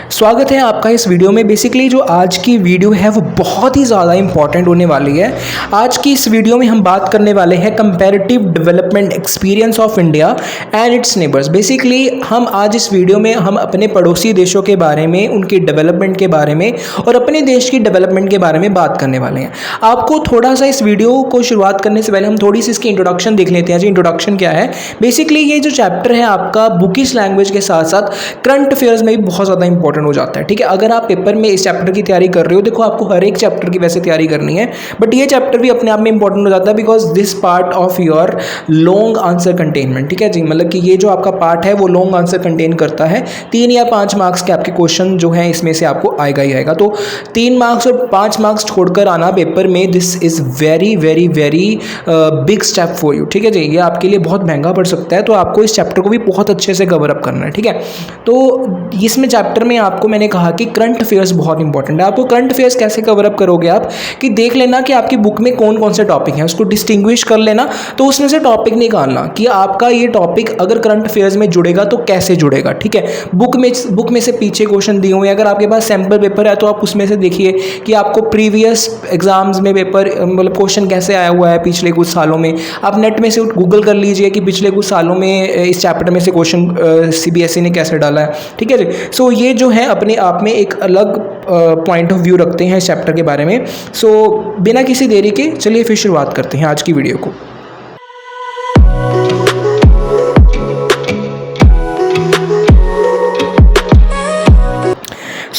स्वागत है आपका इस वीडियो में। बेसिकली जो आज की वीडियो है वो बहुत ही ज़्यादा इंपॉर्टेंट होने वाली है। आज की इस वीडियो में हम बात करने वाले हैं comparative development experience of India and it's neighbours. Basically हम आज इस वीडियो में हम अपने पड़ोसी देशों के बारे में, उनकी डेवलपमेंट के बारे में और अपने देश की डेवलपमेंट के बारे में बात करने वाले हैं। आपको थोड़ा सा इस वीडियो को शुरुआत करने से पहले हम थोड़ी सी इसकी इंट्रोडक्शन देख लेते हैं। जी, इंट्रोडक्शन क्या है? बेसिकली ये जो चैप्टर है आपका बुकिश लैंग्वेज के साथ साथ करंट अफेयर्स में भी बहुत ज़्यादा इंपॉर्टेंट हो जाता है। ठीक है, अगर आप पेपर में इस चैप्टर की तैयारी कर रहे हो, देखो आपको हर एक चैप्टर की वैसे तैयारी करनी है, बट ये चैप्टर भी अपने आप में इंपॉर्टेंट हो जाता है because this part of your long answer containment. ठीक है जी, मतलब कि ये जो आपका पार्ट है वो लॉन्ग आंसर कंटेन करता है। 3 या 5 मार्क्स के आपके क्वेश्चन जो है इसमें से आपको आएगा ही आएगा। तो 3 मार्क्स और 5 मार्क्स छोड़कर आना पेपर में, this is very very very big step for you. ठीक है जी, ये आपके लिए बहुत महंगा पड़ सकता है, तो आपको इस चैप्टर को भी बहुत अच्छे से कवर अप करना है। ठीक है, तो इसमें चैप्टर में आपको मैंने कहा कि करंट अफेयर्स बहुत इंपॉर्टेंट है। आपको करंट अफेयर्स कैसे कवर अप करोगे आप, कि देख लेना कि आपकी बुक में कौन कौन से टॉपिक हैं, उसको डिस्टिंग्विश कर लेना, तो उसमें से टॉपिक निकालना कि आपका ये टॉपिक अगर करंट अफेयर्स में जुड़ेगा तो कैसे जुड़ेगा। ठीक है, बुक में से पीछे क्वेश्चन दिए हुए हैं, अगर आपके पास सैम्पल पेपर है तो आप उसमें से देखिए कि आपको प्रीवियस एग्जाम्स में पेपर मतलब क्वेश्चन कैसे आया हुआ है पिछले कुछ सालों में। आप नेट में से गूगल कर लीजिए कि पिछले कुछ सालों में इस चैप्टर में से क्वेश्चन CBSE ने कैसे डाला है। ठीक है जी, सो ये जो है अपने आप में एक अलग पॉइंट ऑफ व्यू रखते हैं इस चैप्टर के बारे में। सो बिना किसी देरी के चलिए फिर शुरुआत करते हैं आज की वीडियो को।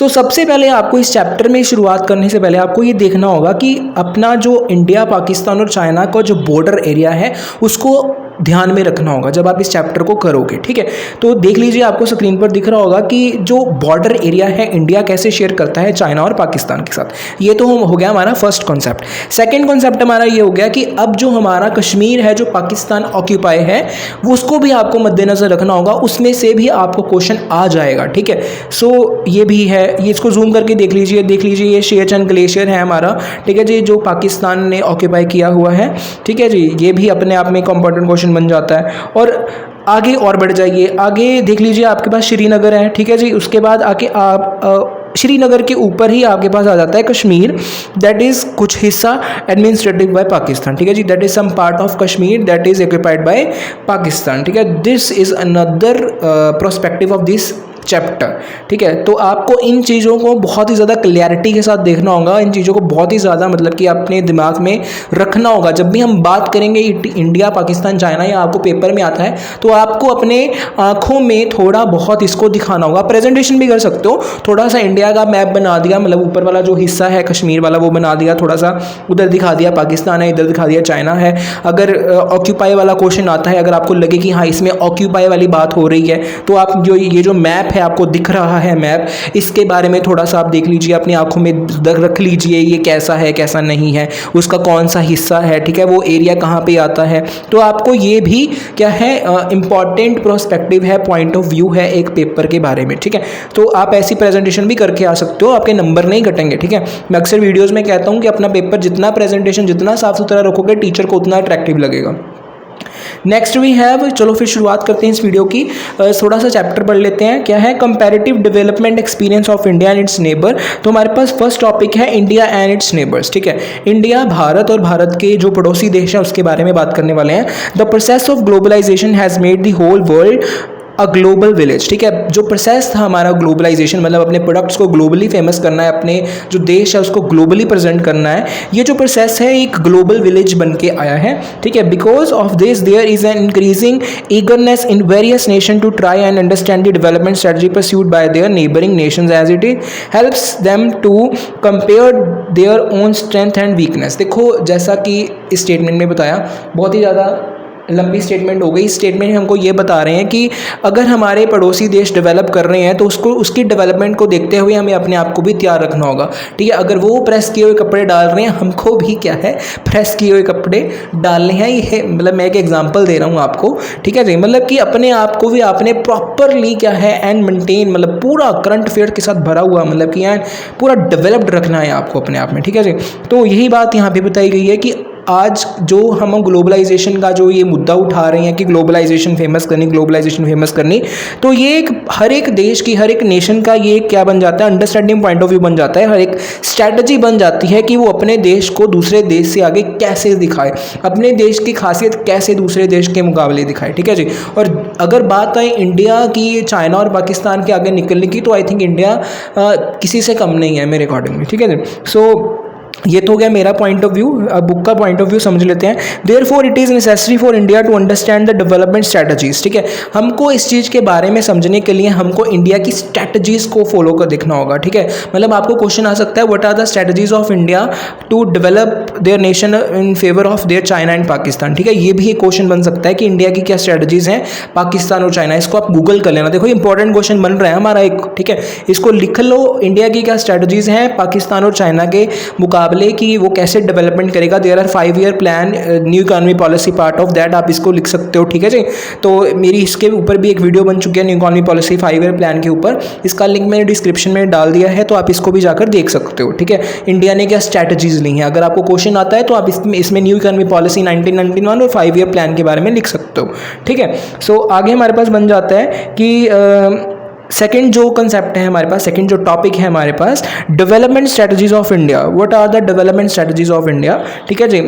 सबसे पहले आपको इस चैप्टर में शुरुआत करने से पहले आपको ये देखना होगा कि अपना जो इंडिया, पाकिस्तान और चाइना का जो बॉर्डर एरिया है उसको ध्यान में रखना होगा जब आप इस चैप्टर को करोगे। ठीक है, तो देख लीजिए, आपको स्क्रीन पर दिख रहा होगा कि जो बॉर्डर एरिया है इंडिया कैसे शेयर करता है चाइना और पाकिस्तान के साथ। ये तो हो गया हमारा फर्स्ट कॉन्सेप्ट। सेकंड कॉन्सेप्ट हमारा ये हो गया कि अब जो हमारा कश्मीर है, जो पाकिस्तान ऑक्यूपाई है, वो उसको भी आपको मद्देनजर रखना होगा, उसमें से भी आपको क्वेश्चन आ जाएगा। ठीक है, सो ये भी है, ये इसको जूम करके देख लीजिए ये शेरचंद ग्लेशियर है हमारा। ठीक है जी, जो पाकिस्तान ने ऑक्यूपाई किया हुआ है। ठीक है जी, ये भी अपने आप में एक इंपॉर्टेंट क्वेश्चन बन जाता है। और आगे और बढ़ जाइए, आगे देख लीजिए, आपके पास श्रीनगर है। ठीक है जी, उसके बाद आके आप श्रीनगर के ऊपर ही आपके पास आ जाता है कश्मीर, दैट इज़ कुछ हिस्सा एडमिनिस्ट्रेटिव बाय पाकिस्तान। ठीक है जी, that is some part of Kashmir that is occupied by Pakistan. ठीक है, this is another prospective of this chapter. ठीक है, तो आपको इन चीज़ों को बहुत ही ज़्यादा क्लैरिटी के साथ देखना होगा, इन चीज़ों को बहुत ही ज़्यादा मतलब कि अपने दिमाग में रखना होगा। जब भी हम बात करेंगे इंडिया, पाकिस्तान, चाइना, या आपको पेपर में आता है तो आपको अपने आँखों में थोड़ा बहुत इसको दिखाना होगा। प्रेजेंटेशन भी कर सकते हो, थोड़ा सा इंडिया का मैप बना दिया, मतलब ऊपर वाला जो हिस्सा है कश्मीर वाला वो बना दिया, थोड़ा सा उधर दिखा दिया पाकिस्तान है, इधर दिखा दिया चाइना है। अगर ऑक्यूपाई वाला क्वेश्चन आता है, अगर आपको लगे कि हाँ इसमें ऑक्यूपाई वाली बात हो रही है, तो आप जो ये जो मैप है आपको दिख रहा है मैप, इसके बारे में थोड़ा सा आप देख लीजिए, अपनी आंखों में रख लीजिए ये कैसा है कैसा नहीं है, उसका कौन सा हिस्सा है। ठीक है, वो एरिया कहाँ पे आता है, तो आपको ये भी क्या है इंपॉर्टेंट प्रोस्पेक्टिव है, पॉइंट ऑफ व्यू है एक पेपर के बारे में। ठीक है, तो आप ऐसी प्रेजेंटेशन भी करके आ सकते हो, आपके नंबर नहीं घटेंगे। ठीक है, मैं अक्सर वीडियोज़ में कहता हूँ कि अपना पेपर जितना प्रेजेंटेशन जितना साफ सुथरा रखोगे, टीचर को उतना अट्रैक्टिव लगेगा। नेक्स्ट वी हैव, चलो फिर शुरुआत करते हैं इस वीडियो की। थोड़ा सा चैप्टर पढ़ लेते हैं। क्या है? Comparative development experience of India and it's neighbour. तो हमारे पास फर्स्ट टॉपिक है इंडिया एंड इट्स नेबर्स। ठीक है, इंडिया, भारत और भारत के जो पड़ोसी देश हैं उसके बारे में बात करने वाले हैं। The process of globalisation has made the whole world a global village. ठीक है, जो प्रोसेस था हमारा ग्लोबलाइजेशन, मतलब अपने प्रोडक्ट्स को ग्लोबली फेमस करना है, अपने जो देश है उसको ग्लोबली प्रेजेंट करना है, ये जो प्रोसेस है एक ग्लोबल विलेज बन के आया है। ठीक है, because of this there is an increasing eagerness in various nation to try and understand the development strategy pursued by their neighbouring nations as it helps them to compare their own strength and weakness. देखो, जैसा कि इस statement में बताया, बहुत ही ज़्यादा लंबी statement हो गई। इस स्टेटमेंट में हमको ये बता रहे हैं कि अगर हमारे पड़ोसी देश डेवलप कर रहे हैं तो उसकी डेवलपमेंट को देखते हुए हमें अपने आप को भी तैयार रखना होगा। ठीक है, अगर वो प्रेस किए हुए कपड़े डाल रहे हैं, हमको भी क्या है प्रेस किए हुए कपड़े डालने हैं। ये मतलब मैं एक एग्जांपल दे रहा हूँ आपको। ठीक है जी, मतलब कि अपने आप को भी आपने प्रॉपरली क्या है एंड मेंटेन, मतलब पूरा करंट अफेयर के साथ भरा हुआ, मतलब कि पूरा डेवलप्ड रखना है आपको अपने आप में। ठीक है जी, तो यही बात यहाँ पे बताई गई है कि आज जो हम ग्लोबलाइजेशन का जो ये मुद्दा उठा रहे हैं कि ग्लोबलाइजेशन फेमस करनी, तो ये एक हर एक देश की, हर एक नेशन का ये क्या बन जाता है, अंडरस्टैंडिंग पॉइंट ऑफ व्यू बन जाता है, हर एक स्ट्रैटेजी बन जाती है कि वो अपने देश को दूसरे देश से आगे कैसे दिखाए, अपने देश की खासियत कैसे दूसरे देश के मुकाबले दिखाए, ठीक है जी। और अगर बात आए इंडिया की चाइना और पाकिस्तान के आगे निकलने की, तो आई थिंक इंडिया किसी से कम नहीं है मेरे अकॉर्डिंग, ठीक है जी। सो ये तो हो गया मेरा पॉइंट ऑफ व्यू। अब बुक का पॉइंट ऑफ व्यू समझ लेते हैं। Therefore it is necessary for India to understand the development strategies, ठीक है। हमको इस चीज़ के बारे में समझने के लिए हमको इंडिया की स्ट्रैटेजीज को फॉलो कर देखना होगा, ठीक है। मतलब आपको क्वेश्चन आ सकता है, what are the strategies of India to develop their nation in favour of their China and Pakistan, ठीक है। ये भी एक क्वेश्चन बन सकता है कि इंडिया की क्या स्ट्रैटेजीज हैं पाकिस्तान और चाइना, इसको आप गूगल कर लेना। देखो इंपॉर्टेंट क्वेश्चन बन रहा है हमारा एक, ठीक है। इसको लिख लो, इंडिया की क्या स्ट्रैटेजीज हैं पाकिस्तान और चाइना के मुकाबले की, वो कैसे डेवलपमेंट करेगा। There are 5 year plan, new economy policy part of that, आप इसको लिख सकते हो, ठीक है जी। तो मेरी इसके ऊपर भी एक वीडियो बन चुकी है new economy policy 5 year plan के ऊपर, इसका लिंक मैंने डिस्क्रिप्शन में डाल दिया है, तो आप इसको भी जाकर देख सकते हो, ठीक है। इंडिया ने क्या स्ट्रैटेजीज ली हैं, अगर आपको क्वेश्चन आता है तो आप इसमें न्यू इकोनॉमी पॉलिसी 1991 और 5 ईयर प्लान के बारे में लिख सकते हो, ठीक है। सो आगे हमारे पास बन जाता है कि सेकेंड जो कंसेप्ट है हमारे पास, सेकेंड जो टॉपिक है हमारे पास, development strategies of India. What are the development strategies of India, ठीक है जी।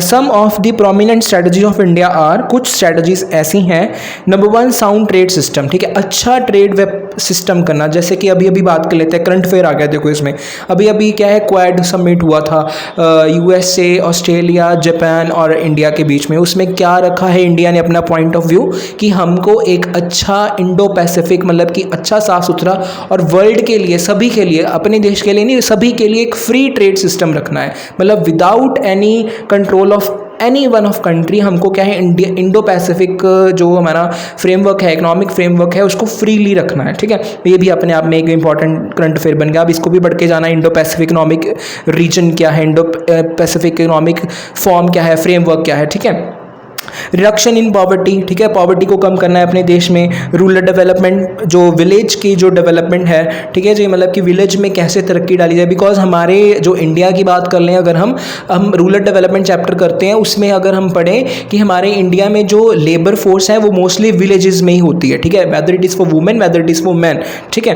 Some of the prominent strategies of India are, कुछ स्ट्रेटजीज ऐसी हैं। नंबर 1 साउंड ट्रेड सिस्टम, ठीक है, अच्छा ट्रेड वेब सिस्टम करना। जैसे कि अभी अभी बात कर लेते हैं, करंट अफेयर आ गया देखो इसमें, अभी अभी क्या है, क्वाड समिट हुआ था USA, ऑस्ट्रेलिया, जापान और इंडिया के बीच में। उसमें क्या रखा है इंडिया ने अपना पॉइंट ऑफ व्यू कि हमको एक अच्छा इंडो पैसिफिक, मतलब कि अच्छा साफ सुथरा और वर्ल्ड के लिए, सभी के लिए, अपने देश के लिए नहीं, सभी के लिए एक फ्री ट्रेड सिस्टम रखना है। मतलब without any control of any one of country, हमको क्या है, इंडो पैसिफिक जो हमारा फ्रेमवर्क है, इकोनॉमिक फ्रेमवर्क है, उसको फ्रीली रखना है, ठीक है। ये भी अपने आप में एक इंपॉर्टेंट करंट अफेयर बन गया। अब इसको भी बढ़ के जाना है, इंडो पैसिफिक इकोनॉमिक रीजन क्या है, इंडो पैसिफिक इकोनॉमिक फॉर्म क्या है, फ्रेमवर्क क्या है, ठीक है। रिडक्शन इन पॉवर्टी, ठीक है, पॉवर्टी को कम करना है अपने देश में। रूरल डेवलपमेंट, जो विलेज की जो डेवलपमेंट है, ठीक है जी, मतलब कि विलेज में कैसे तरक्की डाली जाए। बिकॉज हमारे जो इंडिया की बात कर लें, अगर हम रूरल डेवलपमेंट चैप्टर करते हैं, उसमें अगर हम पढ़ें कि हमारे इंडिया में जो लेबर फोर्स है वो मोस्टली विलेजेस में ही होती है, ठीक है, whether it is for women, whether it is for man, ठीक है।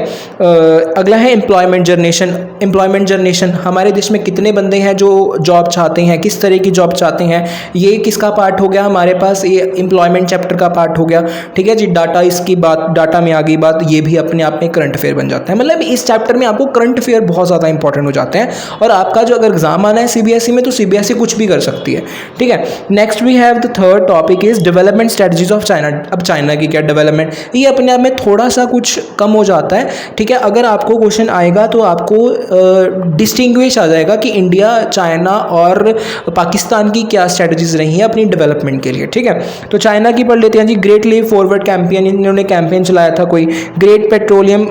अगला है एम्प्लॉयमेंट जनरेशन। एम्प्लॉयमेंट जनरेशन, हमारे देश में कितने बंदे हैं जो जॉब चाहते हैं, किस तरह की जॉब चाहते हैं, ये किसका पार्ट हो गया हमारे पास, ये एम्प्लॉयमेंट चैप्टर का पार्ट हो गया, ठीक है जी। डाटा, इसकी बात, डाटा में आ गई बात, ये भी अपने आप में करंट अफेयर बन जाता है। मतलब इस चैप्टर में आपको करंट अफेयर बहुत ज़्यादा इंपॉर्टेंट हो जाते हैं। और आपका जो अगर एग्जाम आना है CBSE में, तो CBSE कुछ भी कर सकती है, ठीक है। Next we have the third topic is development strategies of China. अब चाइना की क्या डेवलपमेंट, ये अपने आप में थोड़ा सा कुछ कम हो जाता है, ठीक है। अगर आपको क्वेश्चन आएगा तो आपको डिस्टिंग्विश आ जाएगा कि इंडिया, चाइना और पाकिस्तान की क्या स्ट्रेटजीज रही हैं अपनी डेवलपमेंट के लिए, ठीक है। तो चाइना की पढ़ लेते हैं जी। ग्रेट लीप फॉरवर्ड कैंपेन, इन्होंने कैंपेन चलाया था कोई। Great petroleum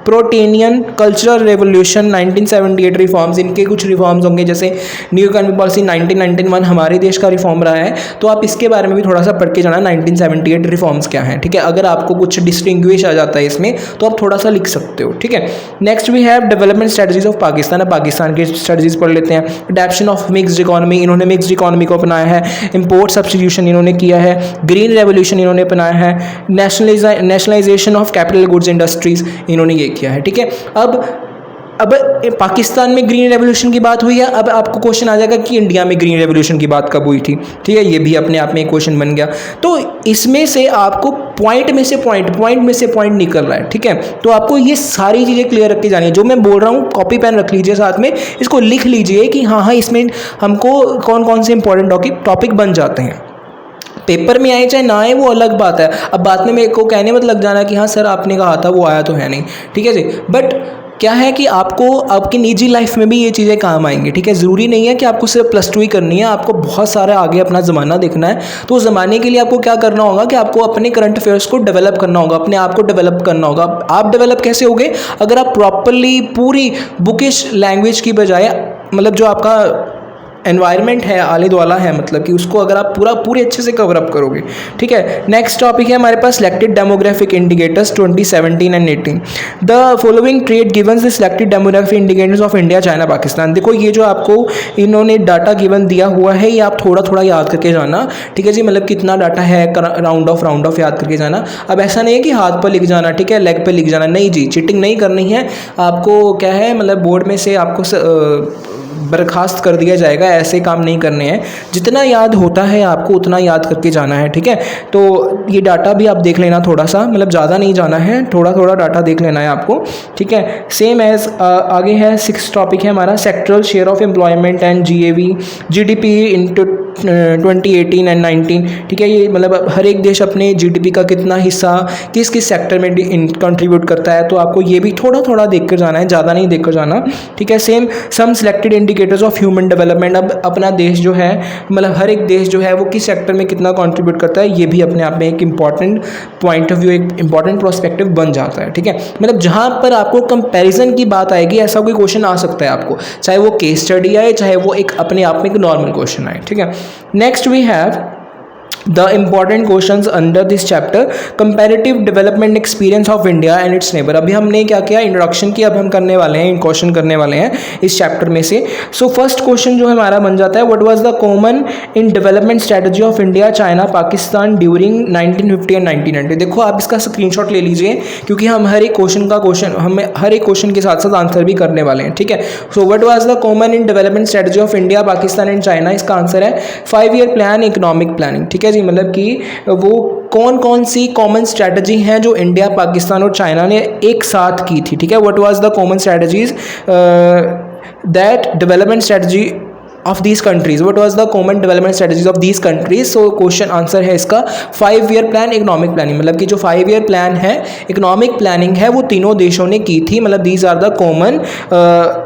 proletarian cultural revolution 1978 reforms, इनके कुछ रिफॉर्म्स होंगे, जैसे न्यू इकोनॉमी पॉलिसी 1991 हमारे देश का रिफॉर्म रहा है, तो आप इसके बारे में भी थोड़ा सा पढ़ के जाना 1978 रिफॉर्म्स क्या हैं, ठीक है। अगर आपको कुछ डिस्टिंग्विश आ जाता है इसमें तो आप थोड़ा सा लिख सकते हो, ठीक है। Next we have development strategies of Pakistan. अब पाकिस्तान की स्ट्रेटजीज पढ़ लेते हैं। अडैप्शन ऑफ मिक्स्ड इकोनॉमी, इन्होंने मिक्स्ड इकोनॉमी को अपनाया है। इम्पोर्ट सब्स्टिट्यूशन इन्होंने किया है। ग्रीन रेवोल्यूशन इन्होंने अपनाया है। Nationalisation of capital goods industries इन्होंने ये किया है, ठीक है। अब पाकिस्तान में ग्रीन रेवोल्यूशन की बात हुई है, अब आपको क्वेश्चन आ जाएगा कि इंडिया में ग्रीन रेवोल्यूशन की बात कब हुई थी, ठीक है। ये भी अपने आप में एक क्वेश्चन बन गया। तो इसमें से आपको पॉइंट में से पॉइंट निकल रहा है, ठीक है। तो आपको ये सारी चीज़ें क्लियर रख के जानी है। जो मैं बोल रहा हूँ कॉपी पेन रख लीजिए साथ में, इसको लिख लीजिए कि हाँ इसमें हमको कौन कौन से इंपॉर्टेंट टॉपिक बन जाते हैं। पेपर में आए चाहे ना आए वो अलग बात है। अब बात में मेरे को कहने मत लग जाना कि हाँ सर आपने कहा था वो आया तो है नहीं, ठीक है जी। बट क्या है कि आपको आपकी निजी लाइफ में भी ये चीज़ें काम आएंगी, ठीक है। ज़रूरी नहीं है कि आपको सिर्फ +2 ही करनी है, आपको बहुत सारा आगे अपना ज़माना देखना है। तो उस ज़माने के लिए आपको क्या करना होगा कि आपको अपने करंट अफेयर्स को डेवलप करना होगा, अपने आप को डेवलप करना होगा। आप डेवलप कैसे होगे, अगर आप प्रॉपरली पूरी बुकिश लैंग्वेज की बजाय, मतलब जो आपका एनवायरनमेंट है आले दुआला है, मतलब कि उसको अगर आप पूरे अच्छे से कवर अप करोगे, ठीक है। नेक्स्ट टॉपिक है हमारे पास selected demographic indicators 2017 and 18। The following trade given the selected demographic indicators of India China Pakistan. देखो ये जो आपको इन्होंने डाटा गिवन दिया हुआ है ये आप थोड़ा थोड़ा याद करके जाना, ठीक है जी। मतलब कितना डाटा है राउंड ऑफ याद करके जाना। अब ऐसा नहीं है कि हाथ पर लिख जाना, ठीक है, लेग पे लिख जाना, नहीं जी, चीटिंग नहीं करनी है आपको। क्या है मतलब बोर्ड में से आपको बर्खास्त कर दिया जाएगा, ऐसे काम नहीं करने हैं। जितना याद होता है आपको उतना याद करके जाना है, ठीक है। तो ये डाटा भी आप देख लेना थोड़ा सा, मतलब ज़्यादा नहीं जाना है, थोड़ा थोड़ा डाटा देख लेना है आपको, ठीक है। सेम एज आगे है 6 टॉपिक है हमारा sectoral share of employment and GDP in 2018 and 19, ठीक है। ये मतलब हर एक देश अपने GDP का कितना हिस्सा किस किस सेक्टर में कंट्रीब्यूट करता है, तो आपको ये भी थोड़ा थोड़ा देख कर जाना है, ज़्यादा नहीं देख कर जाना, ठीक है। Same some selected indicators of human development. अब अपना देश जो है मतलब हर एक देश जो है वो किस सेक्टर में कितना कंट्रीब्यूट करता है, ये भी अपने आप में एक इंपॉर्टेंट पॉइंट ऑफ व्यू, एक इंपॉर्टेंट प्रोस्पेक्टिव बन जाता है, ठीक है। मतलब जहाँ पर आपको कंपैरिजन की बात आएगी ऐसा कोई क्वेश्चन आ सकता है आपको, चाहे वो केस स्टडी आए चाहे वो एक अपने आप में एक नॉर्मल क्वेश्चन आए, ठीक है। Next we have the important questions under this chapter comparative development experience of India and its neighbor। अभी हमने क्या किया, इंट्रोडक्शन की, अब हम करने वाले हैं क्वेश्चन करने वाले हैं इस चैप्टर में से। सो फर्स्ट क्वेश्चन जो हमारा बन जाता है, what was the common in development strategy of India China Pakistan during 1950 and 1990। देखो आप इसका स्क्रीनशॉट ले लीजिए क्योंकि हम हर एक क्वेश्चन के साथ साथ आंसर भी करने वाले हैं, ठीक है। So what was the common in development strategy of India Pakistan and China, इसका आंसर है 5 ईयर प्लान इकोनॉमिक प्लानिंग, ठीक है जी। मतलब कि वो कौन कौन सी कॉमन स्ट्रैटेजी हैं जो इंडिया पाकिस्तान और चाइना ने एक साथ की थी, ठीक है। What was the common strategies that development strategy of these countries, what was the common development strategies of these countries. So question answer है इसका 5 ईयर प्लान इकोनॉमिक प्लानिंग। मतलब कि जो 5 ईयर प्लान है इकोनॉमिक प्लानिंग है वो तीनों देशों ने की थी, मतलब these are the common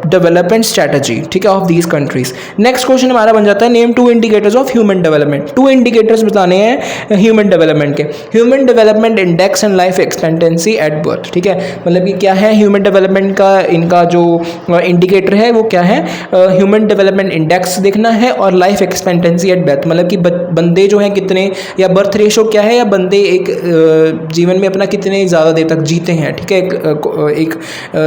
development strategy, ठीक है, of these countries. Next question हमारा बन जाता है name 2 indicators of human development. 2 indicators बताने हैं ह्यूमन डेवलपमेंट के, human development index and life expectancy at birth, ठीक है। मतलब कि क्या है ह्यूमन डेवलपमेंट का, इनका जो इंडिकेटर है वो क्या है, ह्यूमन डेवलपमेंट इंडेक्स देखना है और लाइफ एक्सपेक्टेंसी एट डेथ, मतलब कि बंदे जो हैं कितने, या बर्थ रेशो क्या है, या बंदे एक जीवन में अपना कितने ज़्यादा देर तक जीते हैं, ठीक है, एक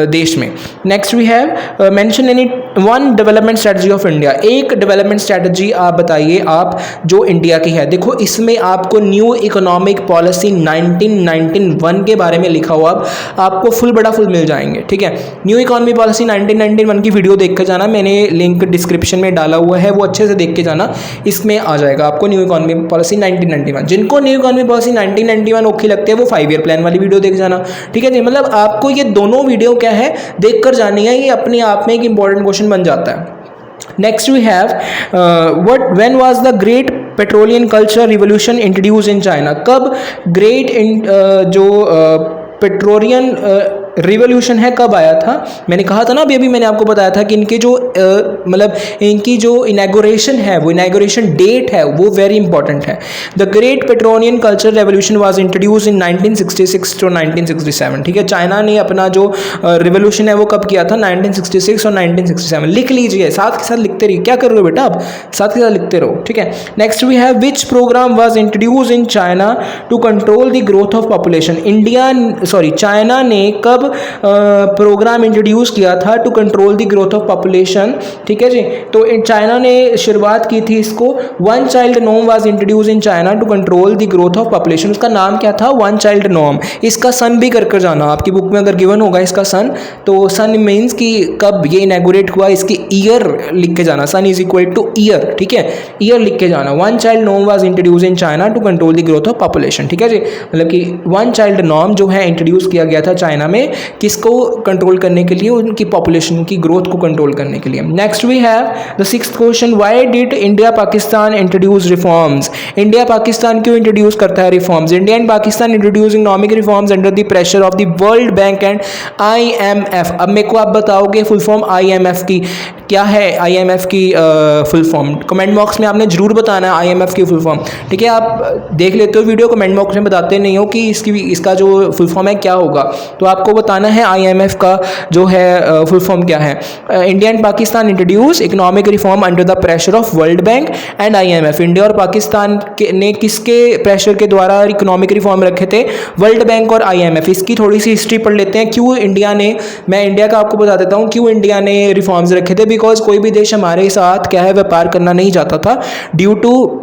देश में। Next we have mention any 1 development strategy of India. एक डेवलपमेंट स्ट्रेटजी आप बताइए आप जो इंडिया की है। देखो इसमें आपको न्यू इकोनॉमिक पॉलिसी 1991 के बारे में लिखा हुआ आपको फुल बड़ा फुल मिल जाएंगे, ठीक है। न्यू इकोनॉमी पॉलिसी 1991 की वीडियो देख कर जाना, मैंने लिंक डिस्क्रिप्शन में डाला हुआ है, वो अच्छे से देख के जाना, इसमें आ जाएगा आपको न्यू इकोनॉमी पॉलिसी 1991। जिनको न्यू इकोनॉमी पॉलिसी 1991 ओके लगती है वो 5 ईयर प्लान वाली वीडियो देख जाना, ठीक है जी। मतलब आपको ये दोनों वीडियो क्या है देख कर जानी है, ये अपने आप में एक इंपॉर्टेंट क्वेश्चन बन जाता है। Next we have when was the great petroleum culture revolution introduce in China. कब ग्रेट जो पेट्रोलियम रिवोल्यूशन है कब आया था, मैंने कहा था ना अभी मैंने आपको बताया था कि इनके जो मतलब इनकी जो इनैगोरेशन है, वो इनैगोरेशन डेट है वो वेरी इंपॉर्टेंट है। The great petroleum culture revolution was introduce in 1966 to 1967, ठीक है। चाइना ने अपना जो रिवोल्यूशन है वो कब किया था, 1966 और 1967। लिख लीजिए, साथ के साथ लिखते रहिए, क्या कर रहे हो बेटा आप, साथ के साथ लिखते रहो, ठीक है। Next we have which program was introduce in China to control the growth of population. China ने कब प्रोग्राम इंट्रोड्यूस किया था to control the growth of population, ठीक है जी। तो चाइना ने शुरुआत की थी इसको, 1 child norm was introduce in China to control the growth of population. उसका नाम क्या था, 1 चाइल्ड नॉर्म। इसका सन भी कर जाना, आपकी बुक में अगर गिवन होगा इसका सन, तो सन मीन्स कि कब ये इनैगोरेट हुआ, इसकी ईयर लिख के जाना, सन इज इक्वल टू ईयर, ठीक है, ईयर लिख के जाना। 1 child norm was introduce in China to control the growth of population, ठीक है जी। मतलब कि 1 चाइल्ड नॉर्म जो है इंट्रोड्यूस किया गया था चाइना में, किसको कंट्रोल करने के लिए, उनकी पॉपुलेशन की ग्रोथ को कंट्रोल करने के लिए। Next we have the 6th question, why did India Pakistan introduce reforms. India Pakistan क्यों इंट्रोड्यूस करता है reforms. India and Pakistan introduce economic reforms under the pressure of the world bank and IMF। अब मेरे को आप बताओगे फुल फॉर्म IMF की क्या है, IMF की फुल फॉर्म कमेंट बॉक्स में आपने जरूर बताना है IMF की फुल फॉर्म, ठीक है। आप देख लेते हो वीडियो, कमेंट बॉक्स में बताते नहीं हो कि इसका जो फुल फॉर्म है क्या होगा, तो आपको बताना है IMF का जो है फुल फॉर्म क्या है। India and Pakistan introduce economic reform under the pressure of world bank and IMF। India और पाकिस्तान ने किसके प्रेशर के द्वारा इकोनॉमिक रिफॉर्म रखे थे? वर्ल्ड बैंक और IMF। इसकी थोड़ी सी हिस्ट्री पढ़ लेते हैं, क्यों इंडिया ने, मैं इंडिया का आपको बता देता हूँ क्यों इंडिया ने रिफॉर्म्स रखे थे। बिकॉज कोई भी देश हमारे साथ क्या है व्यापार करना नहीं चाहता था ड्यू टू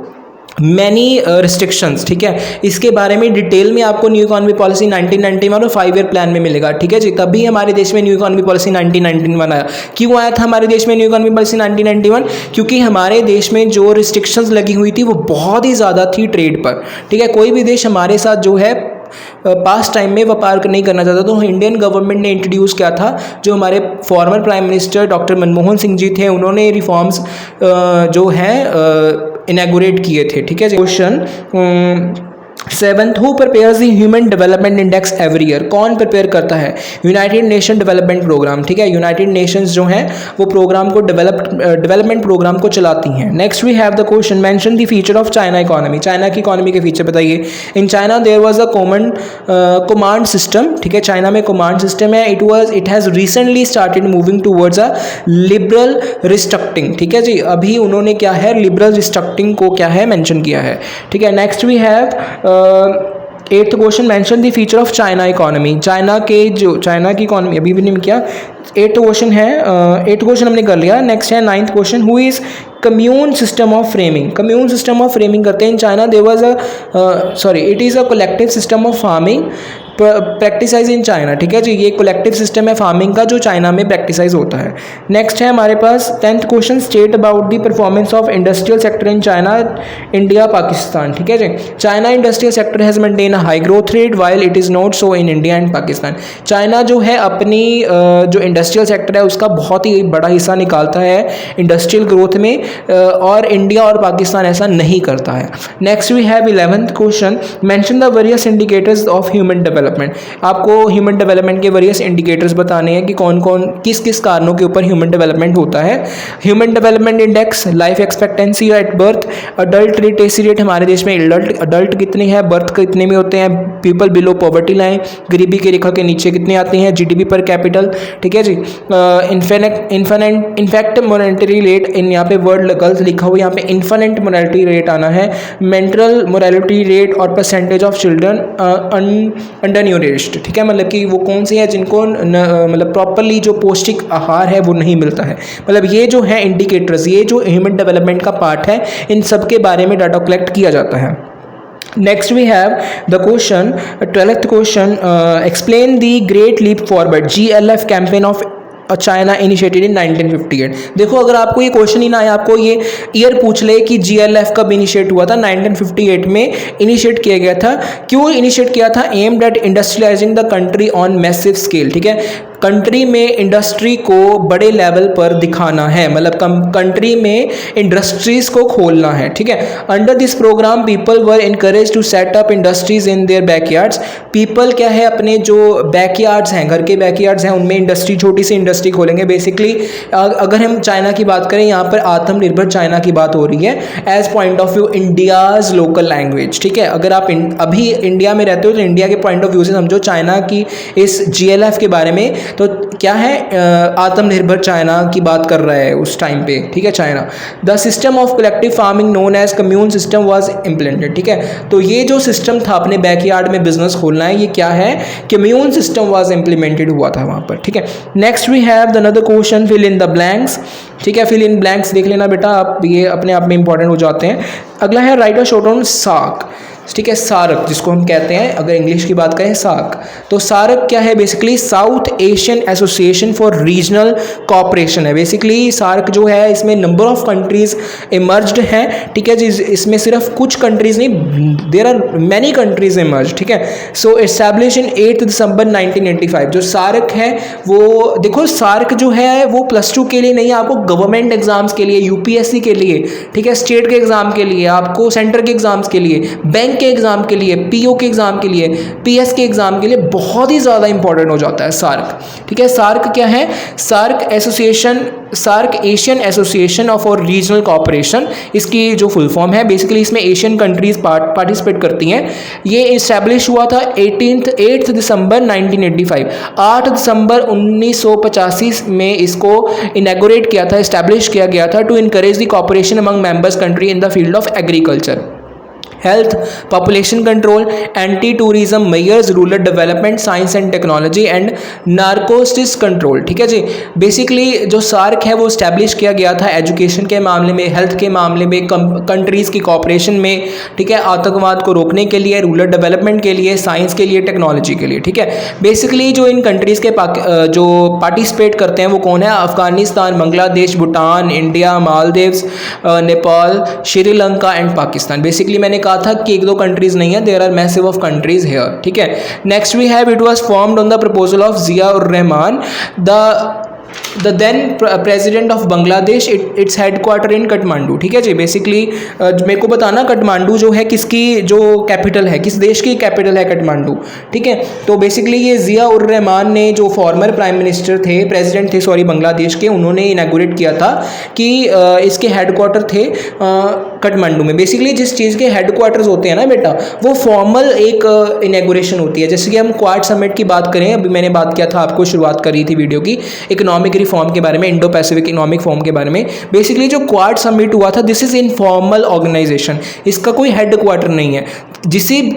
मैनी रिस्ट्रिक्शंस, ठीक है। इसके बारे में डिटेल में आपको न्यू इकोनॉमी पॉलिसी 1991 और 5 ईयर प्लान में मिलेगा, ठीक है जी। तभी हमारे देश में न्यू इकोनॉमी पॉलिसी 1991 आया। क्यों आया था हमारे देश में न्यू इकोनॉमी पॉलिसी 1991? क्योंकि हमारे देश में जो रिस्ट्रिक्शंस लगी हुई थी वो बहुत ही ज़्यादा थी ट्रेड पर, ठीक है। कोई भी देश हमारे साथ जो है पास्ट टाइम में व्यापार नहीं करना चाहता, तो इंडियन गवर्नमेंट ने इंट्रोड्यूस किया था, जो हमारे former prime minister doctor Manmohan Singh ji थे, उन्होंने रिफॉर्म्स जो हैं इनैगोरेट किए थे, ठीक है। Question 7th, who prepares the human development index every year? कौन प्रिपेयर करता है? यूनाइटेड नेशन डेवलपमेंट प्रोग्राम, ठीक है। यूनाइटेड नेशंस जो हैं वो प्रोग्राम को डेवलपमेंट प्रोग्राम को चलाती हैं। Next we have the question mention the feature of China economy. China की इकोनॉमी के फीचर बताइए। In China there was a common command system, ठीक है। चाइना में कमांड सिस्टम है। It has recently started moving towards a liberal restructuring, ठीक है जी। अभी उन्होंने क्या है लिबरल रिस्ट्रक्टिंग को क्या है मेंशन किया है, ठीक है। Next we have 8th question mention the feature of China economy. China की इकोनॉमी अभी भी नहीं किया। 8th क्वेश्चन है, 8th क्वेश्चन हमने कर लिया। नेक्स्ट है 9th question, who is commune system of framing. Commune system of framing करते हैं in China there was it is a collective system of farming practised in China, ठीक है जी। ये कलेक्टिव सिस्टम है फार्मिंग का जो चाइना में प्रैक्टिसाइज होता है। नेक्स्ट है हमारे पास 10th question, state about the performance of industrial sector in China India Pakistan, ठीक है जी। China industrial sector has maintain a high growth rate while it is not so in India and Pakistan. China जो है अपनी जो इंडस्ट्रियल सेक्टर है उसका बहुत ही बड़ा हिस्सा निकालता है इंडस्ट्रियल ग्रोथ में, और इंडिया और पाकिस्तान ऐसा नहीं करता है। Next we have 11th question, mention the various indicators of human development. आपको ह्यूमन डेवलपमेंट के वेरियस इंडिकेटर्स बताने हैं कि कौन कौन किस किस कारणों के ऊपर ह्यूमन डेवलपमेंट होता है। Human development index, life expectancy at birth, adult literacy rate हमारे देश में अडल्ट कितनी है, बर्थ कितने में होते हैं, पीपल बिलो पॉवर्टी लाइन, गरीबी की रेखा के नीचे कितने आते हैं, GDP पर कैपिटल, ठीक है जी। इन्फेक्ट मोनेटरी रेट, इन यहाँ पे वर्ड गलत लिखा हुआ, यहाँ पे इन्फिनिट मोरालिटी रेट आना है। मेंटल मोरालिटी रेट और परसेंटेज ऑफ चिल्ड्रन अंडर न्यूरिश्ड, ठीक है। मतलब कि वो कौन से हैं जिनको मतलब प्रॉपरली जो पौष्टिक आहार है वो नहीं मिलता है। मतलब ये जो है इंडिकेटर्स, ये जो ह्यूमन डेवलपमेंट का पार्ट है, इन सब के बारे में डाटा कलेक्ट किया जाता है। Next we have the question, 12th question, explain the Great Leap Forward GLF campaign of China initiated in 1958। देखो अगर आपको ये क्वेश्चन ही ना आए, आपको ये ईयर पूछ ले कि GLF कब इनिशिएट हुआ था, 1958 में इनिशिएट किया गया था। क्यों इनिशिएट किया था? Aimed at industrialising the country on massive scale, ठीक है। कंट्री में इंडस्ट्री को बड़े लेवल पर दिखाना है, मतलब कंट्री में इंडस्ट्रीज को खोलना है, ठीक है। Under this program people were encourage to set up industries in their backyards. People क्या है अपने जो बैकयार्ड्स हैं, घर के बैकयार्ड्स हैं, उनमें इंडस्ट्री, छोटी सी इंडस्ट्री खोलेंगे। बेसिकली अगर हम चाइना की बात करें, यहाँ पर आत्मनिर्भर चाइना की बात हो रही है as point of view India's local language, ठीक है। अगर आप अभी इंडिया में रहते हो तो इंडिया के पॉइंट ऑफ व्यू से समझो चाइना की इस GLF के बारे में, तो क्या है आत्मनिर्भर चाइना की बात कर रहा है उस टाइम पे, ठीक है। China the system of collective farming known as commune system was implemented, ठीक है। तो ये जो सिस्टम था अपने बैकयार्ड में बिजनेस खोलना है, ये क्या है, कम्यून सिस्टम वाज इम्प्लीमेंटेड हुआ था वहाँ पर, ठीक है। Next we have the another question, fill in the blanks, ठीक है। फिल इन ब्लैंक्स देख लेना बेटा आप, ये अपने आप में इंपॉर्टेंट हो जाते हैं। अगला है write a short on SAARC, ठीक है। सार्क जिसको हम कहते हैं, अगर इंग्लिश की बात करें सार्क, तो सार्क क्या है? Basically south Asian association for regional cooperation है। बेसिकली सार्क जो है इसमें नंबर ऑफ कंट्रीज इमर्ज्ड हैं, ठीक है जी। इसमें सिर्फ कुछ कंट्रीज नहीं, there are many countries emerge, ठीक है। So establish in 8 December 1985। जो सार्क है वो देखो, सार्क जो है वो +2 के लिए नहीं है, आपको गवर्नमेंट एग्जाम्स के लिए, UPSC के लिए, ठीक है, स्टेट के एग्जाम के लिए, आपको सेंटर के एग्जाम्स के लिए, बैंक बैंक के एग्ज़ाम के लिए, पीओ के एग्ज़ाम के लिए, पीएस के एग्ज़ाम के लिए बहुत ही ज़्यादा इंपॉर्टेंट हो जाता है सार्क। ठीक है, सार्क क्या है? सार्क एशियन एसोसिएशन ऑफ और रीजनल कोऑपरेशन, इसकी जो फुल फॉर्म है। बेसिकली इसमें एशियन कंट्रीज पार्टिसिपेट करती हैं। ये इस्टेब्लिश हुआ था 8 दिसंबर 1985, 8 दिसंबर 1985 में इसको इनैगोरेट किया था, इस्टेब्लिश किया गया था to encourage the cooperation among members country in the field of agriculture, health, population control, anti tourism measures, rural development, science and technology and narcotics control. ठीक है जी, बेसिकली जो सार्क है वो स्टैब्लिश किया गया था एजुकेशन के मामले में, हेल्थ के मामले में, कंट्रीज़ की कॉपरेशन में, ठीक है, आतंकवाद को रोकने के लिए, रूरल डेवलपमेंट के लिए, साइंस के लिए, टेक्नोलॉजी के लिए। ठीक है, बेसिकली जो इन कंट्रीज़ के जो पार्टिसिपेट करते हैं वो कौन है? Afghanistan, Bangladesh, Bhutan, India, Maldives, Nepal, Sri Lanka and Pakistan. Basically मैंने कहा था कि एक दो कंट्रीज नहीं है, there are massive of countries here. ठीक है, next we have, it was formed on the proposal of Zia ur Rahman, the then president of Bangladesh, its headquarter in Kathmandu. ठीक है जी, बेसिकली मेरे को बताना काठमांडू जो है किसकी जो कैपिटल है, किस देश की कैपिटल है काठमांडू। ठीक है, तो बेसिकली ये जिया उर रहमान ने, जो फॉर्मर प्राइम मिनिस्टर थे, प्रेसिडेंट थे सॉरी बांग्लादेश के, उन्होंने इनैगोरेट किया था कि इसके हेडक्वार्टर थे काठमांडू में। बेसिकली जिस चीज़ के हेडक्वार्टर्स होते हैं ना बेटा, वो फॉर्मल एक इनैगोरेशन होती है। जैसे कि हम क्वाड समिट की बात करें, अभी मैंने बात किया था, आपको शुरुआत करी थी वीडियो की इकोनॉमिक रिफॉर्म के बारे में, इंडो पैसिफिक इकोनॉमिक फोरम के बारे में। बेसिकली जो क्वाड समिट हुआ था, दिस इज इनफॉर्मल ऑर्गेनाइजेशन, इसका कोई हेडक्वार्टर नहीं है।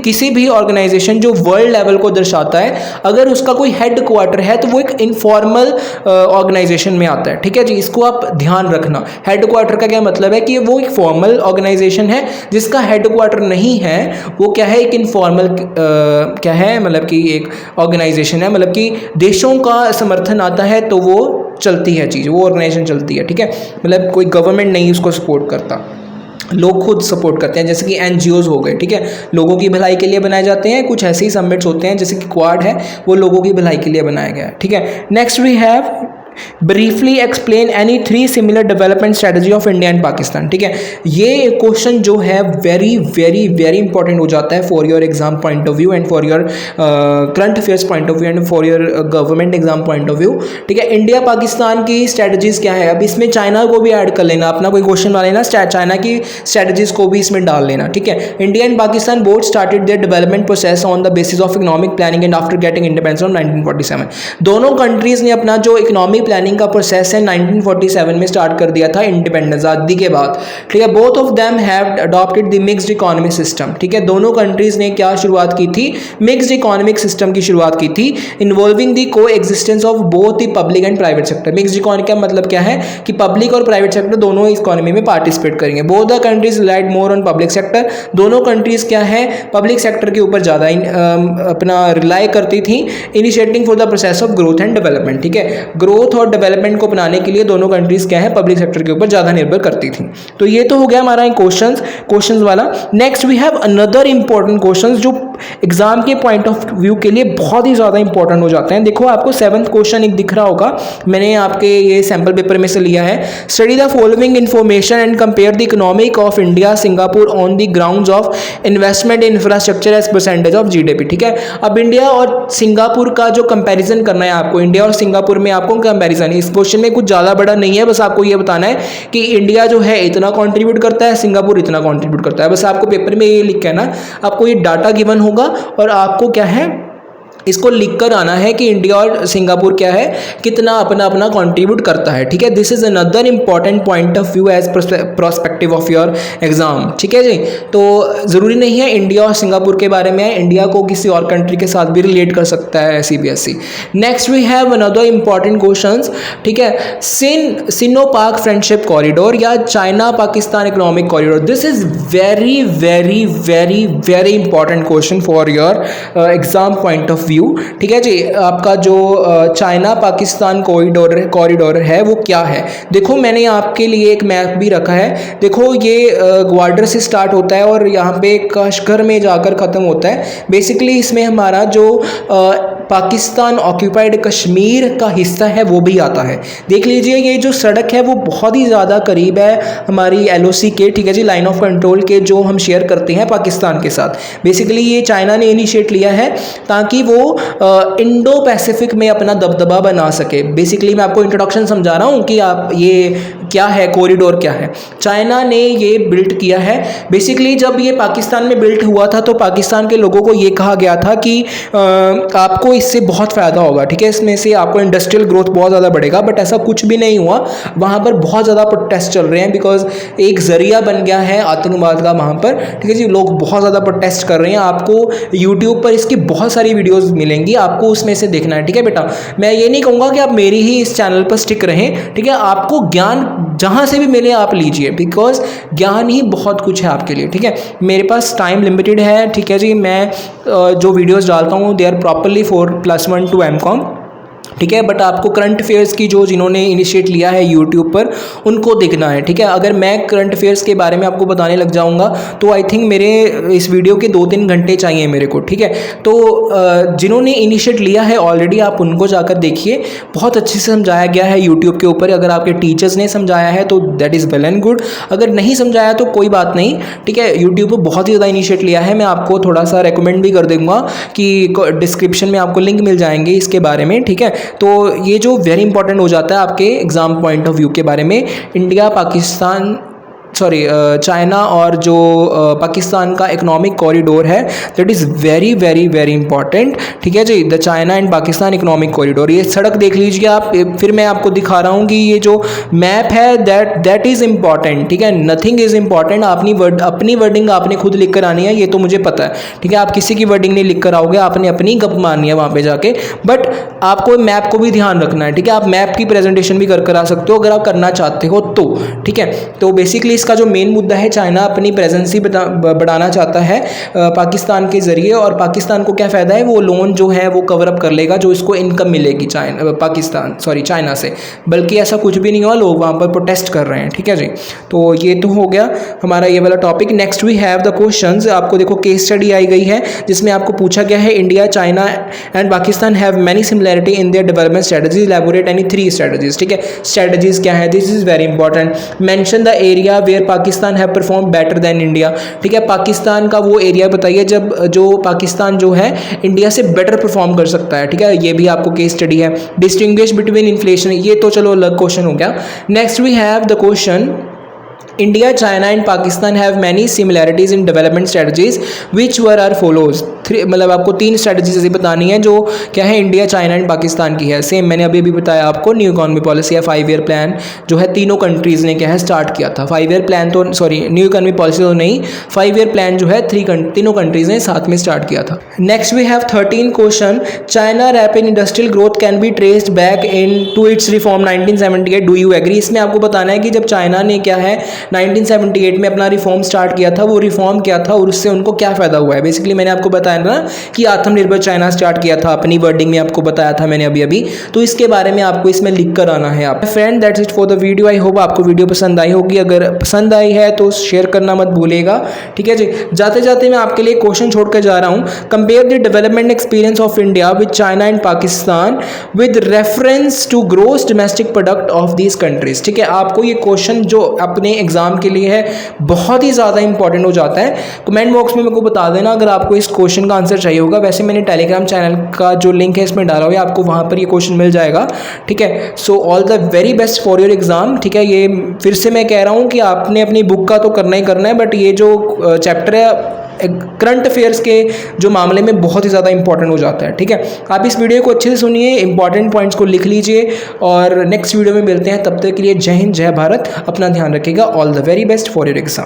किसी भी ऑर्गेनाइजेशन जो वर्ल्ड लेवल को दर्शाता है, अगर उसका कोई हेडक्वार्टर है तो वो एक इनफॉर्मल ऑर्गेनाइजेशन में आता है। ठीक है जी, इसको आप ध्यान रखना। हेडक्वार्टर का क्या मतलब है कि वो एक फॉर्मल ऑर्गेनाइजेशन है, जिसका हेडक्वार्टर नहीं है वो क्या है, एक इनफॉर्मल क्या है, मतलब कि एक ऑर्गेनाइजेशन है, मतलब कि देशों का समर्थन आता है तो वो चलती है चीज़, वो ऑर्गेनाइजेशन चलती है। ठीक है, मतलब कोई गवर्नमेंट नहीं उसको सपोर्ट करता, लोग खुद सपोर्ट करते हैं। जैसे कि एनजीओज हो गए, ठीक है, लोगों की भलाई के लिए बनाए जाते हैं। कुछ ऐसे ही समिट्स होते हैं, जैसे कि क्वाड है, वो लोगों की भलाई के लिए बनाया गया है। ठीक है, next we have briefly explain any 3 similar development strategy of India and Pakistan. ठीक है, ये क्वेश्चन जो है वेरी वेरी वेरी इंपॉर्टेंट हो जाता है for your exam point of view and for your current affairs point of view and for your government exam point of view. ठीक है, इंडिया पाकिस्तान की स्ट्रेटजीज क्या है? अब इसमें चाइना को भी ऐड कर लेना, अपना कोई क्वेश्चन ला लेना, चाइना की स्ट्रेटजीज को भी इसमें डाल लेना। ठीक है, India and Pakistan both started their development process on the basis of economic planning and after getting independence on 1947। दोनों कंट्रीज ने अपना जो इकोनॉमिक प्लानिंग का प्रोसेस है 1947 में स्टार्ट कर दिया था, इंडिपेंडेंस आज़ादी के बाद। ठीक है, both of them have adopted the mixed economic system. ठीक है, दोनों कंट्रीज ने क्या शुरुआत की थी? मिक्स्ड इकोनॉमिक सिस्टम की शुरुआत की थी, इन्वॉल्विंग द को existence of both the public and private sector. Mixed economy का मतलब क्या है कि पब्लिक और प्राइवेट सेक्टर दोनों इकोनॉमी में पार्टिसिपेट करेंगे। Both the countries relied more on public sector, दोनों कंट्रीज क्या है, पब्लिक सेक्टर के ऊपर ज़्यादा अपना रिलाई करती थी, initiating for the process of growth and development. ठीक है, ग्रोथ और डेवलपमेंट को अपनाने के लिए दोनों कंट्रीज क्या है, पब्लिक सेक्टर के ऊपर ज़्यादा निर्भर करती थी। तो ये तो हो गया हमारा क्वेश्चंस वाला। Next we have another important questions जो एग्जाम के पॉइंट ऑफ व्यू के लिए बहुत ही ज़्यादा इंपॉर्टेंट हो जाते हैं। देखो आपको 7th क्वेश्चन एक दिख रहा होगा, मैंने आपके ये सैम्पल पेपर में से लिया है। Study the following information and compare the economic of India Singapore on the grounds of investment in infrastructure as percentage of GDP. ठीक है, अब इंडिया और सिंगापुर का जो कंपैरिजन करना है आपको, इंडिया और सिंगापुर में आपको कंपैरिजन, इस क्वेश्चन में कुछ ज़्यादा बड़ा नहीं है, बस आपको ये बताना है कि इंडिया जो है इतना कंट्रीब्यूट करता है, सिंगापुर इतना कंट्रीब्यूट करता है। बस आपको पेपर में ये लिख के ना, आपको ये डाटा गिवन होगा और आपको क्या है, इसको लिखकर आना है कि इंडिया और सिंगापुर क्या है, कितना अपना अपना कंट्रीब्यूट करता है। ठीक है, this is another important point of view as prospective of your exam. ठीक है जी, तो ज़रूरी नहीं है इंडिया और सिंगापुर के बारे में है, इंडिया को किसी और कंट्री के साथ भी रिलेट कर सकता है CBSE. Next we have another important questions. ठीक है, सिनो पाक फ्रेंडशिप कॉरिडोर या China Pakistan economic corridor, this is very very very very important question for your exam point of view. ठीक है जी, आपका जो चाइना पाकिस्तान कॉरिडोर है वो क्या है? देखो मैंने आपके लिए एक मैप भी रखा है। देखो ये ग्वाडर से स्टार्ट होता है और यहाँ पे कश्गर में जाकर ख़त्म होता है। बेसिकली इसमें हमारा जो पाकिस्तान ऑक्यूपाइड कश्मीर का हिस्सा है वो भी आता है। देख लीजिए ये जो सड़क है वो बहुत ही ज़्यादा करीब है हमारी LOC के, ठीक है जी, लाइन ऑफ कंट्रोल के, जो हम शेयर करते हैं पाकिस्तान के साथ। बेसिकली ये चाइना ने इनिशिएट लिया है ताकि वो इंडो पैसिफिक में अपना दबदबा बना सके। बेसिकली मैं आपको इंट्रोडक्शन समझा रहा हूँ कि आप ये क्या है, कॉरिडोर क्या है। चाइना ने ये बिल्ट किया है। बेसिकली जब ये पाकिस्तान में बिल्ट हुआ था तो पाकिस्तान के लोगों को ये कहा गया था कि आपको इससे बहुत फ़ायदा होगा, ठीक है, इसमें से आपको इंडस्ट्रियल ग्रोथ बहुत ज़्यादा बढ़ेगा, बट ऐसा कुछ भी नहीं हुआ। वहाँ पर बहुत ज़्यादा प्रोटेस्ट चल रहे हैं बिकॉज एक ज़रिया बन गया है आतंकवाद का वहाँ पर, ठीक है जी। लोग बहुत ज़्यादा प्रोटेस्ट कर रहे हैं। आपको यूट्यूब पर इसकी बहुत सारी वीडियोज़ मिलेंगी, आपको उसमें से देखना है, ठीक है बेटा। मैं ये नहीं कहूँगा कि आप मेरी ही इस चैनल पर स्टिक रहें, ठीक है। आपको ज्ञान जहाँ से भी मिले आप लीजिए, बिकॉज ज्ञान ही बहुत कुछ है आपके लिए, ठीक है। मेरे पास टाइम लिमिटेड है, ठीक है जी। मैं जो वीडियोस डालता हूँ they are properly 4+1 to MCOM, ठीक है। बट आपको करंट अफेयर्स की जो जिन्होंने इनिशिएट लिया है यूट्यूब पर उनको देखना है, ठीक है। अगर मैं करंट अफेयर्स के बारे में आपको बताने लग जाऊंगा तो आई थिंक मेरे इस वीडियो के 2-3 घंटे चाहिए मेरे को, ठीक है। तो जिन्होंने इनिशिएट लिया है ऑलरेडी आप उनको जाकर देखिए, बहुत अच्छे से समझाया गया है यूट्यूब के ऊपर। अगर आपके टीचर्स ने समझाया है तो that is well and good, अगर नहीं समझाया तो कोई बात नहीं, ठीक है। यूट्यूब पर बहुत ही ज़्यादा इनिशिएट लिया है। मैं आपको थोड़ा सा रिकमेंड भी कर दूँगा कि डिस्क्रिप्शन में आपको लिंक मिल जाएंगे इसके बारे में, ठीक है। तो ये जो वेरी इंपॉर्टेंट हो जाता है आपके एग्जाम पॉइंट ऑफ व्यू के बारे में, इंडिया पाकिस्तान चाइना और जो पाकिस्तान का इकोनॉमिक कॉरिडोर है that is very very very important, ठीक है जी। The China and Pakistan economic corridor, ये सड़क देख लीजिए आप। फिर मैं आपको दिखा रहा हूँ कि ये जो मैप है दैट इज़ इम्पॉर्टेंट, ठीक है। Nothing is important. अपनी वर्डिंग आपने खुद लिख कर आनी है, ये तो मुझे पता है, ठीक है। आप किसी की वर्डिंग नहीं लिख कर आओगे, आपने अपनी गप मारनी है वहाँ पे जाके, बट आपको मैप को भी ध्यान रखना है, ठीक है। आप मैप की प्रेजेंटेशन भी कर आ सकते हो अगर आप करना चाहते हो तो, ठीक है। तो बेसिकली इसका जो मेन मुद्दा है, चाइना अपनी प्रेजेंसी बढ़ाना चाहता है पाकिस्तान के ज़रिए, और पाकिस्तान को क्या फ़ायदा है, वो लोन जो है वो कवर अप कर लेगा जो इसको इनकम मिलेगी चाइना से। बल्कि ऐसा कुछ भी नहीं हुआ, लोग वहाँ पर प्रोटेस्ट कर रहे हैं, ठीक है जी। तो ये तो हो गया हमारा ये वाला topic. Next we have the questions. आपको देखो केस स्टडी आई गई है जिसमें आपको पूछा गया है India, China and Pakistan have many similarity in their development strategies, elaborate any 3 strategies, ठीक है। स्ट्रेटजीज क्या है, this is very important. Mention the area where Pakistan have perform better than India, ठीक है। पाकिस्तान का वो एरिया बताइए जब जो पाकिस्तान जो है इंडिया से बेटर परफॉर्म कर सकता है, ठीक है। ये भी आपको केस स्टडी है। डिस्टिंग्विश बिटवीन इन्फ्लेशन, ये तो चलो अलग क्वेश्चन हो गया। Next we have the question India, China and Pakistan have many similarities in development strategies which were are follows. मतलब आपको 3 स्ट्रेटजीज ऐसी बतानी है जो क्या है इंडिया, चाइना एंड पाकिस्तान की है। सेम मैंने अभी बताया आपको, न्यू इकोनॉमी पॉलिसी या 5 ईयर प्लान जो है तीनों कंट्रीज़ ने क्या है स्टार्ट किया था। 5 ईयर प्लान तो सॉरी न्यू इकोनॉमी पॉलिसी तो नहीं, 5 ईयर प्लान जो है तीनों कंट्रीज़ ने साथ में स्टार्ट किया था। Next we have 13 question. China rapid industrial growth can be traced back in to its reform 1978, do you agree. इसमें आपको बताना है कि जब चाइना ने क्या है 1978 में अपना रिफॉर्म स्टार्ट किया था, वो रिफॉर्म क्या था और उससे उनको क्या फ़ायदा हुआ है। बेसिकली मैंने आपको बताया ना कि आत्मनिर्भर चाइना स्टार्ट किया था, अपनी वर्डिंग में आपको बताया था मैंने अभी, तो इसके बारे में आपको इसमें लिख कर आना है। आप friend that's it for the video. I hope आपको वीडियो पसंद आई होगी। अगर पसंद आई है तो शेयर करना मत भूलेगा, ठीक है जी। जाते जाते मैं आपके लिए क्वेश्चन छोड़ कर जा रहा हूँ। Compare the development experience of India with China and Pakistan with reference to gross domestic product of these countries, ठीक है। आपको ये क्वेश्चन जो अपने एग्जाम के लिए है बहुत ही ज़्यादा इंपॉर्टेंट हो जाता है। कमेंट बॉक्स में मेरे को बता देना अगर आपको इस क्वेश्चन का आंसर चाहिए होगा। वैसे मैंने टेलीग्राम चैनल का जो लिंक है इसमें डाला हुआ है, आपको वहाँ पर ये क्वेश्चन मिल जाएगा, ठीक है। So all the very best for your exam, ठीक है। ये फिर से मैं कह रहा हूँ कि आपने अपनी बुक का तो करना ही करना है, बट ये जो चैप्टर है करंट अफेयर्स के जो मामले में बहुत ही ज़्यादा इंपॉर्टेंट हो जाता है, ठीक है। आप इस वीडियो को अच्छे से सुनिए, इंपॉर्टेंट पॉइंट्स को लिख लीजिए और नेक्स्ट वीडियो में मिलते हैं। तब तक के लिए जय हिंद, जय भारत। अपना ध्यान रखिएगा। All the very best for your exam.